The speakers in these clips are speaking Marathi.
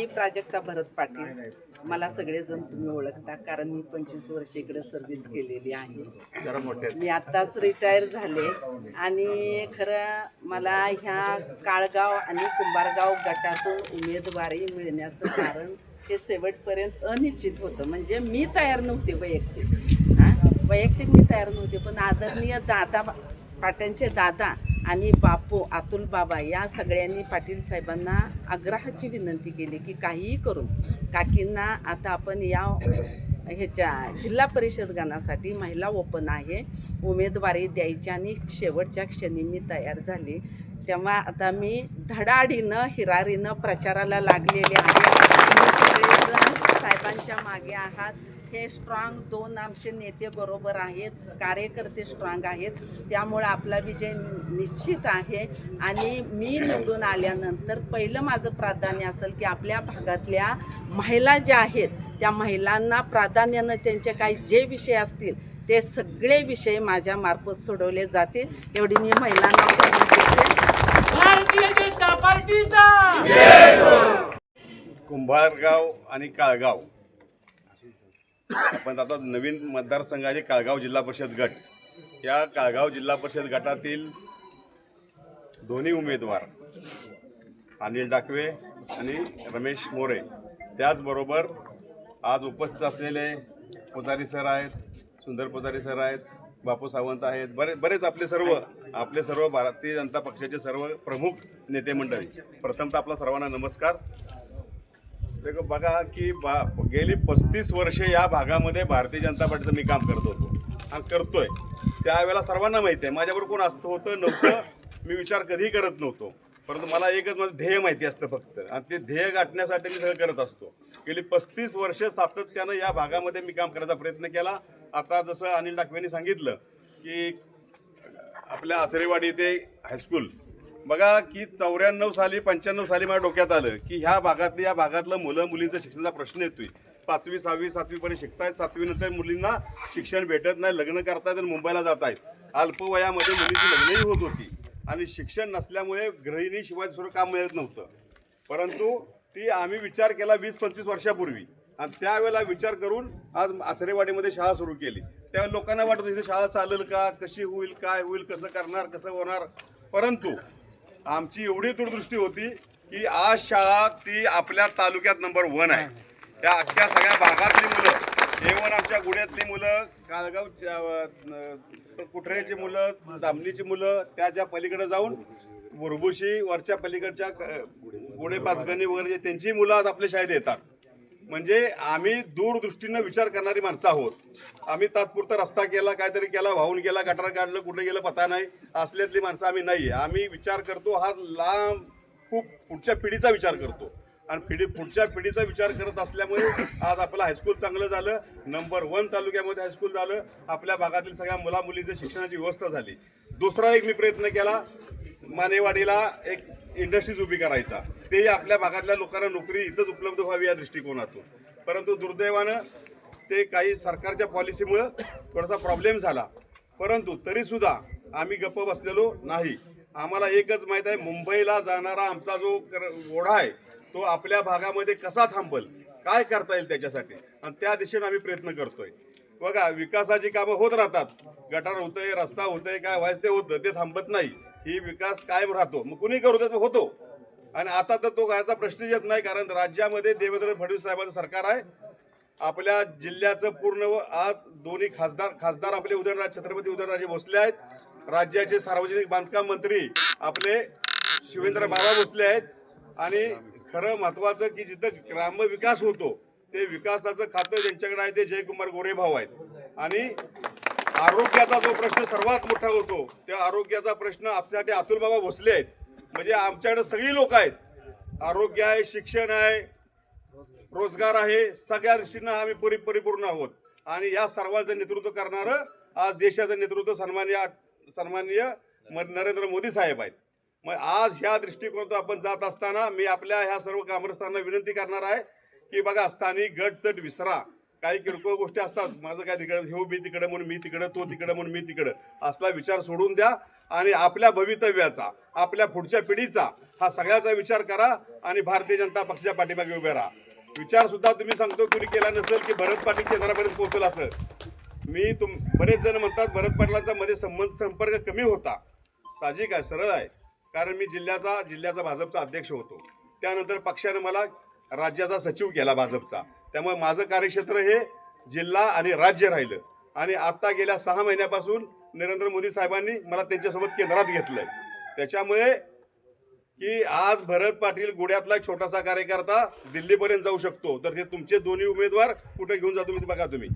मी प्राजक्ता भरत पाटील. मला सगळेजण तुम्ही ओळखता कारण मी 25 वर्ष इकडे सर्व्हिस केलेली आहे. मी आत्ताच रिटायर झाले आणि खरं मला ह्या काळगाव आणि कुंभारगाव गटातून उमेदवारी मिळण्याचं कारण हे शेवटपर्यंत अनिश्चित होतं. म्हणजे मी तयार नव्हते वैयक्तिक मी तयार नव्हते, पण आदरणीय दादा पाट्यांचे दादा आणि बापू अतुल बाबा या सगळ्यांनी पाटील साहेबांना आग्रहाची विनंती केली की काहीही करून काकींना आता आपण या ह्याच्या जिल्हा परिषद गणासाठी महिला ओपन आहे उमेदवारी द्यायची आणि शेवटच्या क्षणी मी तयार झाली. तेव्हा आता मी धडाडीनं हिरारीनं प्रचाराला लागलेले आहे. सगळेजण साहेबांच्या मागे आहात. हे स्ट्रॉंग 2 आमचे नेते बरोबर आहेत, कार्यकर्ते स्ट्रॉंग आहेत, त्यामुळे आपला विजय निश्चित आहे. आणि मी निवडून आल्यानंतर पहिलं माझं प्राधान्य असेल की आपल्या भागातल्या महिला ज्या आहेत त्या महिलांना प्राधान्यानं त्यांचे काही जे विषय असतील ते सगळे विषय माझ्या मार्फत सोडवले जातील एवढी मी महिलांना भारतीय जनता पार्टीचा कुंभारगाव आणि काळगाव आपण आता नवीन मतदारसंघ आहे काळगाव जिल्हा परिषद गट. या काळगाव जिल्हा परिषद गटातील दोन्ही उमेदवार अनिल डाकवे आणि रमेश मोरे, त्याचबरोबर आज उपस्थित असलेले पुजारी सर आहेत, सुंदर पुजारी सर आहेत, बापू सावंत आहेत, बरेच आपले सर्व भारतीय जनता पक्षाचे सर्व प्रमुख नेते मंडळी. प्रथमतः आपला सर्वांना नमस्कार. बघा की गेली 35 वर्षे या भागामध्ये भारतीय जनता पार्टीचं मी काम करत होतो आणि करतोय. त्यावेळेला सर्वांना माहिती आहे माझ्याबरोबर कोण असतं होतं नव्हतं, मी विचार कधीही करत नव्हतो, परंतु मला एकच माझं ध्येय माहिती असतं फक्त, आणि ते ध्येय गाठण्यासाठी मी सगळं करत असतो. गेली 35 वर्ष सातत्यानं या भागामध्ये मी काम करायचा प्रयत्न केला. आता जसं अनिल डाकवेंनी सांगितलं की आपल्या आचरेवाडी इथे हायस्कूल बघा की 94 साली 95 साली माझ्या डोक्यात आलं की ह्या भागातलं मुलं मुलींचा शिक्षणाचा प्रश्न येतोय. 5वी 6वी 7वी पर्यंत शिकतायत, 7वी नंतर मुलींना शिक्षण भेटत नाही, लग्न करतायत आणि मुंबईला जात आहेत. अल्पवयामध्ये मुलींची लग्नही होत होती आणि शिक्षण नसल्यामुळे गृहिणीशिवाय दुसरं काम मिळत नव्हतं. परंतु ती आम्ही विचार केला 20-25 वर्षापूर्वी, आणि त्यावेळेला विचार करून आज आचरेवाडीमध्ये शाळा सुरू केली. त्यावेळेला लोकांना वाटत इथे शाळा चालेल का, कशी होईल, काय होईल, कसं करणार, कसं होणार. परंतु आमची एवढी दूरदृष्टी होती की आज शाळा ती आपल्या तालुक्यात नंबर 1 आहे. त्या अख्ख्या सगळ्या भागातली मुलं, जेवण आमच्या गुड्यातली मुलं, काळगाव कुठऱ्याची मुलं, दामणीची मुलं, त्याच्या पलीकडे जाऊन बुरबुशी वरच्या पलीकडच्या गुडे पाचगणी वगैरे त्यांची मुलं आज आपल्या शाळेत येतात. म्हणजे आम्ही दूरदृष्टीनं विचार करणारी माणसं आहोत. आम्ही तात्पुरता रस्ता केला, काहीतरी केला, वाहून गेला, गटार काढलं, कुठे गेलं पता नाही, असल्यातली माणसं आम्ही नाही. आम्ही विचार करतो हा लांब खूप पुढच्या पिढीचा विचार करतो, आणि पुढच्या पिढीचा विचार करत असल्यामुळे आज आपलं हायस्कूल चांगलं झालं, नंबर 1 तालुक्यामध्ये हायस्कूल झालं, आपल्या भागातील सगळ्या मुला मुलींची शिक्षणाची व्यवस्था झाली. दुसरा एक मी प्रयत्न केला, मानेवाडीला एक इंडस्ट्रीज उभी करायचा, तेही आपल्या भागातल्या लोकांना नोकरी इथंच उपलब्ध व्हावी या दृष्टिकोनातून. परंतु दुर्दैवानं ते काही सरकारच्या पॉलिसीमुळं थोडासा प्रॉब्लेम झाला. परंतु तरीसुद्धा आम्ही गप्प बसलेलो नाही. आम्हाला एकच माहीत आहे, मुंबईला जाणारा आमचा जो ओढा आहे तो आपल्या भागामध्ये कसा थांबल, काय करता येईल त्याच्यासाठी, आणि त्या दिशेने आम्ही प्रयत्न करतोय. बघा विकासाची कामं होत राहतात, गटार होतंय, रस्ता होतंय, काय व्हायचं ते होतं, ते थांबत नाही. ही विकास कायम राहतो, मग कुणी करू देत होतो. आणि आता तर तो कायचा प्रश्न येत नाही, कारण राज्यामध्ये देवेंद्र फडणवीस साहेबांचं सरकार आहे. आपल्या जिल्ह्याचं पूर्ण आज दोन्ही खासदार आपले छत्रपती उदयनराजे भोसले आहेत. राज्याचे सार्वजनिक बांधकाम मंत्री आपले शिवेंद्र बाबा भोसले आहेत. आणि खरं महत्वाचं की जिथं ग्रामविकास होतो ते विकासाचं खातं ज्यांच्याकडे आहे ते जयकुमार गोरे भाऊ आहेत. आणि आरोग्याचा जो प्रश्न सर्वात मोठा होतो त्या आरोग्याचा प्रश्न आपल्यासाठी अतुल बाबा भोसले आहेत. म्हणजे आमच्याकडे सगळी लोक आहेत, आरोग्य आहे, शिक्षण आहे, रोजगार आहे, सगळ्या दृष्टीनं आम्ही परिपूर्ण आहोत. आणि या सर्वांचं नेतृत्व करणारं आज देशाचं नेतृत्व सन्माननीय नरेंद्र मोदी साहेब आहेत. मग आज ह्या दृष्टिकोनातून आपण जात असताना मी आपल्या ह्या सर्व कामरस्थांना विनंती करणार आहे की बघा स्थानिक गट तट विसरा. काही किरकोळ गोष्टी असतात, माझं काय तिकडं, हे मी तिकडं म्हणून मी तिकडं, तो तिकडं म्हणून मी तिकडं, असला विचार सोडून द्या आणि आपल्या भवितव्याचा, आपल्या पुढच्या पिढीचा हा सगळ्याचा विचार करा आणि भारतीय जनता पक्षाच्या पाठीमागे उभे राहा. विचार सुद्धा तुम्ही सांगतो कुणी केला नसेल की भरत पाटील केंद्रापर्यंत पोहोचल असं. बरेच जण म्हणतात भरत पाटलांचा मध्ये संपर्क कमी होता. साहजिक आहे, सरळ आहे, कारण मी जिल्ह्याचा भाजपचा अध्यक्ष होतो. त्यानंतर पक्षाने मला राज्याचा सचिव केला भाजपचा. त्यामुळे माझं कार्यक्षेत्र हे जिल्हा आणि राज्य राहिलं. आणि आता गेल्या 6 महिन्यापासून नरेंद्र मोदी साहेबांनी मला त्यांच्यासोबत केंद्रात घेतलंय. त्याच्यामुळे की आज भरत पाटील गुड्यातला छोटासा कार्यकर्ता दिल्लीपर्यंत जाऊ शकतो, तर ते तुमचे दोन्ही उमेदवार कुठे घेऊन जातो मी बघा तुम्ही.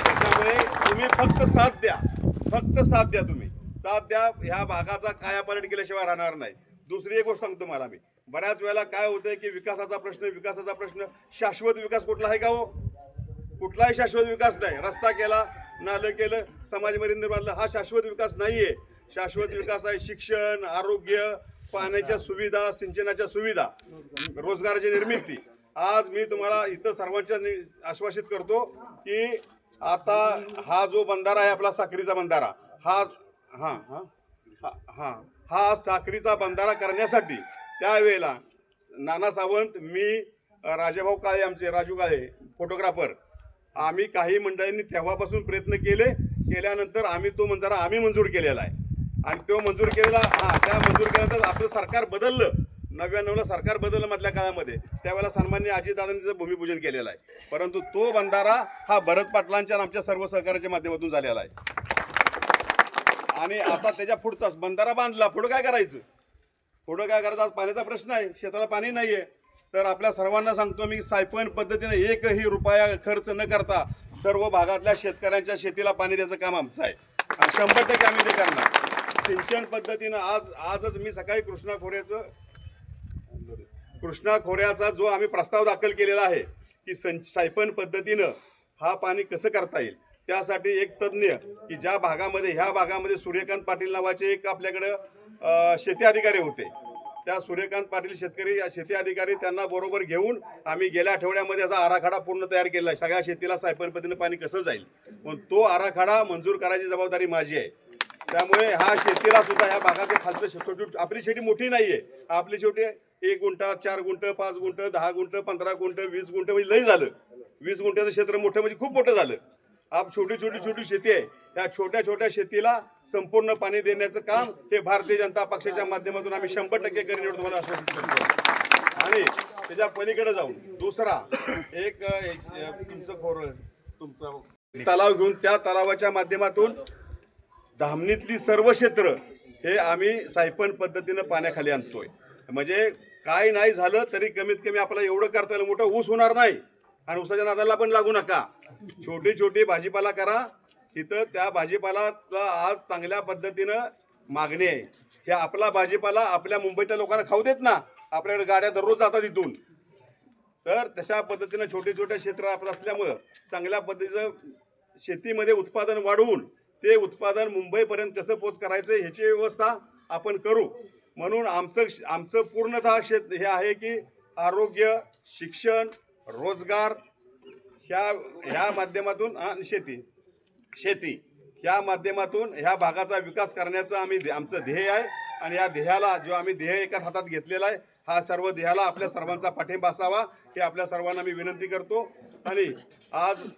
त्याच्यामुळे तुम्ही फक्त साथ द्या, तुम्ही साथ द्या. ह्या भागाचा कायापालट केल्याशिवाय राहणार नाही. दुसरी एक गोष्ट सांगतो मला, मी बऱ्याच वेळेला काय होतंय की विकासाचा प्रश्न, शाश्वत विकास कुठला आहे का हो? कुठलाही शाश्वत विकास नाही. रस्ता केला, नालं केलं, समाज मंदिर बांधलं, हा शाश्वत विकास नाहीये. शाश्वत विकास आहे शिक्षण, आरोग्य, पाण्याच्या सुविधा, सिंचनाच्या सुविधा, रोजगाराची निर्मिती. आज मी तुम्हाला इथं सर्वांच्या आश्वासित करतो की आता हा जो बंधारा आहे आपला साक्रीचा बंधारा, हा साक्रीचा बंधारा करण्यासाठी त्यावेळेला नाना सावंत, मी, राजाभाऊ काळे, आमचे राजू काळे फोटोग्राफर, आम्ही काही मंडळींनी तेव्हापासून प्रयत्न केल्यानंतर आम्ही तो बंधारा मंजूर केलेला आहे. आणि तो मंजूर केलेला त्या मंजूर केल्यानंतर आपलं सरकार बदललं, 99ला सरकार बदललं मधल्या काळामध्ये. त्यावेळेला सन्माननीय अजितदादांनी त्याचं भूमिपूजन केलेलं आहे. परंतु तो बंधारा हा भरत पाटलांच्या आणि आमच्या सर्व सहकार्याच्या माध्यमातून झालेला आहे. आणि आता त्याच्या पुढचाच बंधारा बांधला, पुढं काय करायचं? आज पाण्याचा प्रश्न आहे, शेताला पाणी नाहीये. तर आपल्या सर्वांना सांगतो मी, सायपन पद्धतीने एकही रुपया खर्च न करता सर्व भागातल्या शेतकऱ्यांच्या शेतीला पाणी द्यायचं काम आमचं आहे. आणि 100% आम्ही ते करणार. सिंचन पद्धतीनं आजच मी सकाळी कृष्णा खोऱ्याचा जो आम्ही प्रस्ताव दाखल केलेला आहे की सायपन पद्धतीनं हा पाणी कसं करता येईल, त्यासाठी एक तज्ज्ञ की ह्या भागामध्ये सूर्यकांत पाटील नावाचे एक आपल्याकडं शेती अधिकारी होते. त्या सूर्यकांत पाटील शेती अधिकारी त्यांना बरोबर घेऊन आम्ही गेल्या आठवड्यामध्ये याचा आराखडा पूर्ण तयार केला आहे. सगळ्या शेतीला सायपन पद्धतीनं पाणी कसं जाईल, पण तो आराखडा मंजूर करायची जबाबदारी माझी आहे. त्यामुळे हा शेतीला सुद्धा ह्या भागात खालचं आपली शेती मोठी नाहीये. आपली शेवटी 1 गुंठा, 4 गुंठ, 5 गुंठ, 10 गुंठ, 15 गुंठ, 20 गुंठ म्हणजे लई झालं. 20 गुंठ्याचं क्षेत्र मोठं म्हणजे खूप मोठं झालं. छोटी शेती आहे. त्या छोट्या शेतीला संपूर्ण पाणी देण्याचं काम हे भारतीय जनता पक्षाच्या माध्यमातून आम्ही 100% करीन एवढं तुम्हाला आश्वासित करतो. आणि त्याच्या पलीकडे जाऊन दुसरा एक तुमचा तलाव घेऊन त्या तलावाच्या माध्यमातून धामणीतली सर्व क्षेत्र हे आम्ही सायपन पद्धतीनं पाण्याखाली आणतोय. म्हणजे काय नाही झालं तरी कमीत कमी आपल्याला एवढं करता येईल, मोठं ऊस होणार नाही आणि ऊसाच्या नादाला पण लागू नका. छोटी भाजीपाला करा. तिथं त्या भाजीपालाचा आज चांगल्या पद्धतीनं मागणी आहे. हे आपला भाजीपाला आपल्या मुंबईच्या लोकांना खाऊ देत ना, आपल्याकडे गाड्या दररोज जातात इथून. तर तशा पद्धतीनं छोटे क्षेत्र आपलं असल्यामुळं चांगल्या पद्धतीचं शेतीमध्ये उत्पादन वाढवून ते उत्पादन मुंबईपर्यंत कसं पोच करायचं ह्याची व्यवस्था आपण करू. म्हणून आमचं पूर्णतः क्षेत्र हे आहे की आरोग्य, शिक्षण, रोजगार ह्या माध्यमातून शेती ह्या माध्यमातून ह्या भागाचा विकास करण्याचं आमचं ध्येय आहे. आणि या ध्येयाला जो आम्ही ध्येय एका हातात घेतलेला आहे, हा सर्व ध्येयाला आपल्या सर्वांचा पाठिंबा असावा हे आपल्या सर्वांना मी विनंती करतो. आणि आज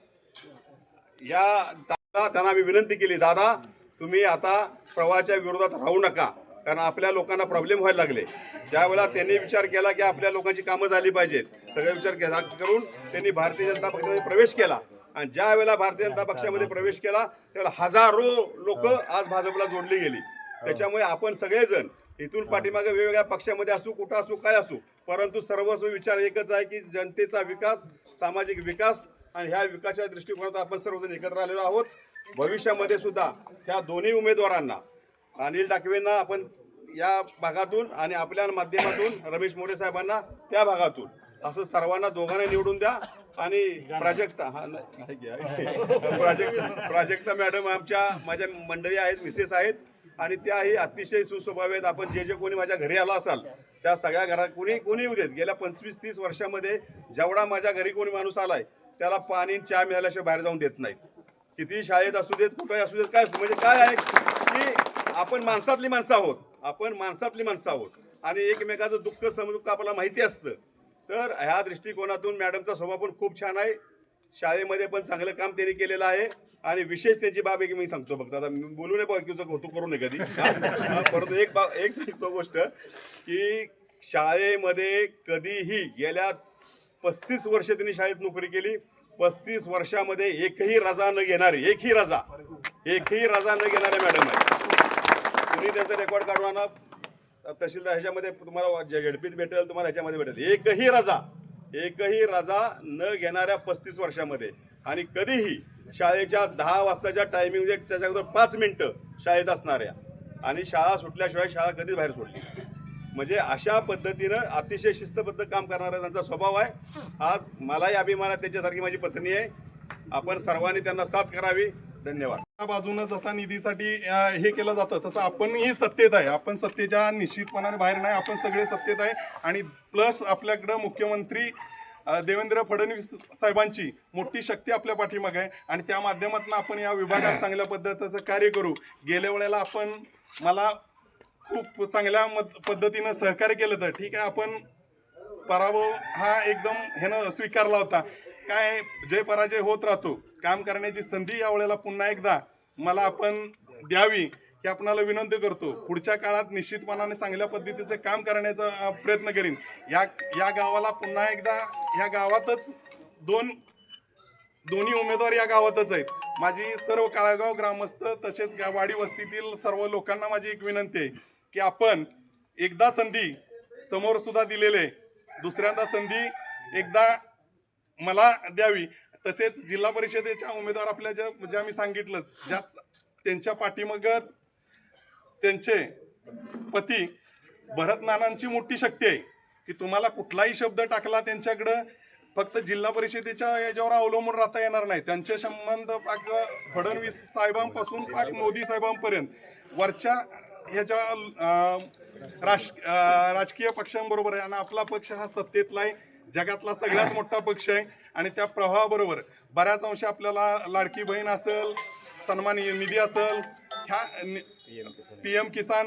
त्यांना मी विनंती केली, दादा तुम्ही आता प्रवाहाच्या विरोधात राहू नका, कारण आपल्या लोकांना प्रॉब्लेम व्हायला लागले. ज्यावेळेला त्यांनी विचार केला की आपल्या लोकांची कामं झाली पाहिजेत, सगळे विचार करून त्यांनी भारतीय जनता पक्षामध्ये प्रवेश केला. आणि ज्या वेळेला भारतीय जनता पक्षामध्ये प्रवेश केला त्यावेळेला हजारो लोक आज भाजपला जोडली गेली. त्याच्यामुळे आपण सगळेजण इथून पाठीमागे वेगवेगळ्या पक्षामध्ये असू, कुठं असू, काय असू, परंतु सर्वस्व विचार एकच आहे की जनतेचा विकास, सामाजिक विकास. आणि ह्या विकासाच्या दृष्टिकोनात आपण सर्वजण एकत्र आलेलो आहोत. भविष्यामध्ये सुद्धा ह्या दोन्ही उमेदवारांना, अनिल टाकवेंना आपण या भागातून आणि आपल्या माध्यमातून रमेश मोरे साहेबांना त्या भागातून, असं सर्वांना दोघांना निवडून द्या. आणि प्राजक्ता मॅडम माझ्या मंडळी आहेत, मिसेस आहेत, आणि त्याही अतिशय सुस्वभावी आहेत. आपण जे कोणी माझ्या घरी आला असाल त्या सगळ्या घरात कोणी येऊ देत, गेल्या 25-30 वर्षामध्ये जेवढा माझ्या घरी कोणी माणूस आलाय त्याला पाणी आणि चहा मिळाल्याशिवाय बाहेर जाऊन देत नाहीत. किती शाळेत असू देत, कुठेही असू देत, काय असू म्हणजे काय आहे की आपण माणसातली माणसं आहोत, आपण माणसातली माणसं आहोत आणि एकमेकाचं दुःख समदुःख आपल्याला माहिती असतं. तर ह्या दृष्टिकोनातून मॅडमचा स्वभाव पण खूप छान आहे. शाळेमध्ये पण चांगलं काम त्यांनी केलेलं आहे आणि विशेष त्यांची बाब आहे की मी सांगतो फक्त, आता मी बोलू नये बाकीचं कौतुक करू नये कधी. परंतु एक सांगतो गोष्ट की शाळेमध्ये कधीही गेल्या 35 वर्ष त्यांनी शाळेत नोकरी केली. 35 वर्षामध्ये एकही रजा न घेणारे, एकही रजा न घेणारे मॅडम आहे. तुम्ही त्यांचा रेकॉर्ड काढून आणा, तहसीलदार ह्याच्यामध्ये तुम्हाला झेडपीत भेटेल, तुम्हाला ह्याच्यामध्ये भेटेल. एकही रजा न घेणाऱ्या 35 वर्षामध्ये आणि कधीही शाळेच्या 10 वाजताच्या टायमिंग त्याच्या अगोदर 5 मिनिटं शाळेत असणाऱ्या आणि शाळा सुटल्याशिवाय शाळा कधीच बाहेर सोडली. म्हणजे अशा पद्धतीनं अतिशय शिस्तबद्ध काम करणारा त्यांचा स्वभाव आहे. आज मलाही अभिमान आहे, त्यांच्यासारखी माझी पत्नी आहे. आपण सर्वांनी त्यांना साथ करावी. धन्यवाद. त्या बाजूनं जसा निधीसाठी हे केलं जातं तसं आपणही सत्तेत आहे. आपण सत्तेच्या निश्चितपणाने बाहेर नाही, आपण सगळे सत्तेत आहे. आणि प्लस आपल्याकडं मुख्यमंत्री देवेंद्र फडणवीस साहेबांची मोठी शक्ती आपल्या पाठीमागे आहे आणि त्या माध्यमातून आपण या विभागात चांगल्या पद्धतीचं कार्य करू. गेल्या वेळेला आपण मला खूप चांगल्या पद्धतीनं सहकार्य केलं तर ठीक आहे, आपण पराभव हा एकदम ह्यानं स्वीकारला होता. काय जय पराजय होत राहतो. काम करण्याची संधी यावेळेला पुन्हा एकदा मला आपण द्यावी ही आपणाला विनंती करतो. पुढच्या काळात निश्चितपणाने चांगल्या पद्धतीचं काम करण्याचा प्रयत्न करीन. या गावाला पुन्हा एकदा ह्या गावातच दोन्ही उमेदवार या गावातच आहेत. माझी सर्व काळागाव ग्रामस्थ तसेच वाडी वस्तीतील सर्व लोकांना माझी एक विनंती आहे की आपण एकदा संधी समोर सुद्धा दिलेले, दुसऱ्यांदा संधी एकदा मला द्यावी. तसेच जिल्हा परिषदेच्या उमेदवार आपल्या ज्या मी सांगितलं, ज्या त्यांच्या पाठीमागं त्यांचे पती भरत नानांची मोठी शक्ती आहे की तुम्हाला कुठलाही शब्द टाकला त्यांच्याकडं फक्त जिल्हा परिषदेच्या याच्यावर अवलंबून राहता येणार नाही. त्यांचे संबंध पाक फडणवीस साहेबांपासून पाक मोदी साहेबांपर्यंत वरच्या ह्याच्या राजकीय पक्षांबरोबर आहे आणि आपला पक्ष हा सत्तेतला आहे, जगातला सगळ्यात मोठा पक्ष आहे आणि त्या प्रवाहाबरोबर बऱ्याच अंशी आपल्याला लाडकी बहीण असेल, सन्मान निधी असेल, ह्या PM किसान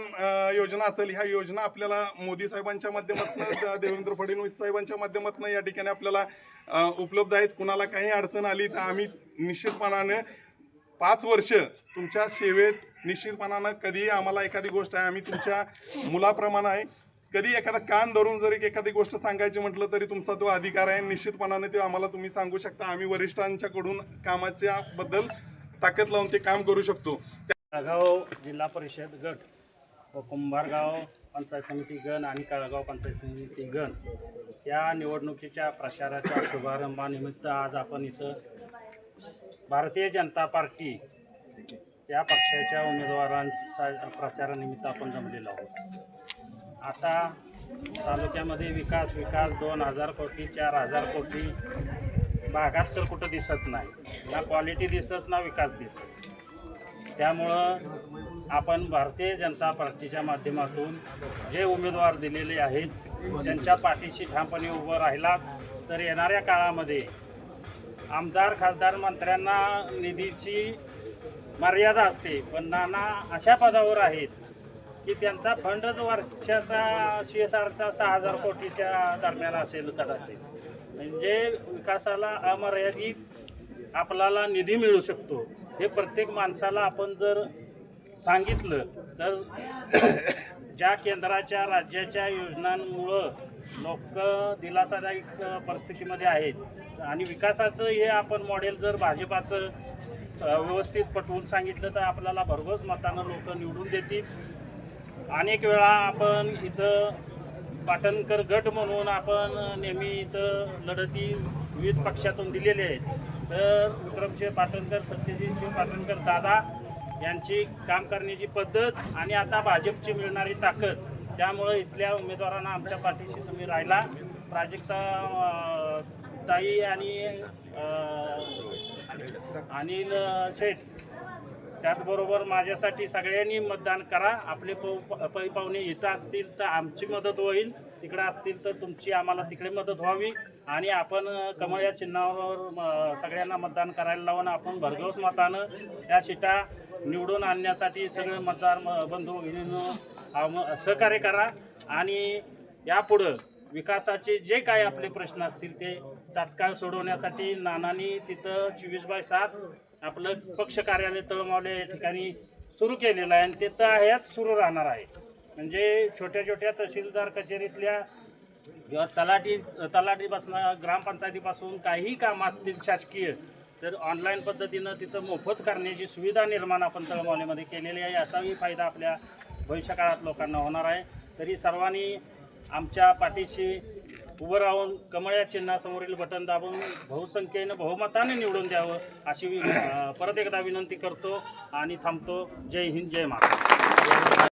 योजना असेल, ह्या योजना आपल्याला मोदी साहेबांच्या माध्यमातून, देवेंद्र फडणवीस साहेबांच्या माध्यमातून या ठिकाणी आपल्याला उपलब्ध आहेत. कुणाला काही अडचण आली तर आम्ही निश्चितपणाने 5 वर्ष तुमच्या सेवेत निश्चितपणानं कधीही आम्हाला एखादी गोष्ट आहे, आम्ही तुमच्या मुलाप्रमाणे आहे. कधी एखादा कान धरून जरी एखादी गोष्ट सांगायची म्हटलं तरी तुमचा तो अधिकार आहे. निश्चितपणाने ते आम्हाला तुम्ही सांगू शकता. आम्ही वरिष्ठांच्याकडून कामाच्या बद्दल ताकद लावून ते काम करू शकतो. काळगाव जिल्हा परिषद गट व कुंभारगाव पंचायत समिती गण आणि काळगाव पंचायत समिती गण या निवडणुकीच्या प्रचाराच्या शुभारंभानिमित्त आज आपण इथं भारतीय जनता पार्टी या पक्षाच्या उमेदवारांच्या प्रचारानिमित्त आपण जमलेलो आहोत. आता तालुक्यामध्ये विकास 2000 कोटी 4000 कोटी भागात तर कुठं दिसत नाही, ना क्वालिटी दिसत ना विकास दिसत. त्यामुळं आपण भारतीय जनता पार्टीच्या माध्यमातून जे उमेदवार दिलेले आहेत त्यांच्या पाठीशी ठामपणे उभं राहिला तर येणाऱ्या काळामध्ये आमदार खासदार मंत्र्यांना निधीची मर्यादा असते, पण नाना अशा पदावर आहेत की त्यांचा फंडच वर्षाचा CSRचा 6000 कोटीच्या दरम्यान असेल कदाचित. म्हणजे विकासाला अमर्यादित आपल्याला निधी मिळू शकतो हे प्रत्येक माणसाला आपण जर सांगितलं तर ज्या केंद्राच्या राज्याच्या योजनांमुळं लोक दिलासादायक परिस्थितीमध्ये आहेत आणि विकासाचं हे आपण मॉडेल जर भाजपाचं व्यवस्थित पटवून सांगितलं तर आपल्याला भरघोस मतानं लोक निवडून देतील. अनेक वेळा आपण इथं पाटणकर गट म्हणून आपण नेहमी इथं लढती विविध पक्षातून दिलेले आहेत. तर विक्रमसिंह पाटणकर, सत्यजितसिंह पाटणकर दादा यांची काम करण्याची पद्धत आणि आता भाजपची मिळणारी ताकद, त्यामुळं इथल्या उमेदवारांना आमच्या पाठीशी तुम्ही राहिला. प्राजक्ता ताई आणि अनिल शेठ, त्याचबरोबर माझ्यासाठी सगळ्यांनी मतदान करा. आपले पै पाहुणे इथं असतील तर आमची मदत होईल. तिकडे असतील तर तुमची आम्हाला तिकडे मदत व्हावी आणि आपण कमळ या चिन्हावर सगळ्यांना मतदान करायला लावून आपण भरघोस मतानं या सीटा निवडून आणण्यासाठी सगळे मतदार बंधू भगिनींनो सहकार्य करा आणि यापुढं विकासाचे जे काय आपले प्रश्न असतील ते तात्काळ सोडवण्यासाठी नानांनी तिथं 24/7 आपलं पक्ष कार्यालय तळमावले या ठिकाणी सुरू केलेलं आहे आणि ते तर ह्याच सुरू राहणार आहे. म्हणजे छोट्या छोट्या तहसीलदार कचेरीतल्या किंवा तलाठीपासून ग्रामपंचायतीपासून काही कामं असतील शासकीय तर ऑनलाईन पद्धतीनं तिथं मोफत करण्याची सुविधा निर्माण आपण तळमावलीमध्ये केलेली आहे. याचाही फायदा आपल्या भविष्यकाळात लोकांना होणार आहे. तरी सर्वांनी आमच्या पाठीशी उभं राहून कमळ या चिन्हासमोरील बटन दाबून बहुसंख्येनं बहुमताने निवडून द्यावं अशी परत एकदा विनंती करतो आणि थांबतो. जय हिंद, जय महाराष्ट्र.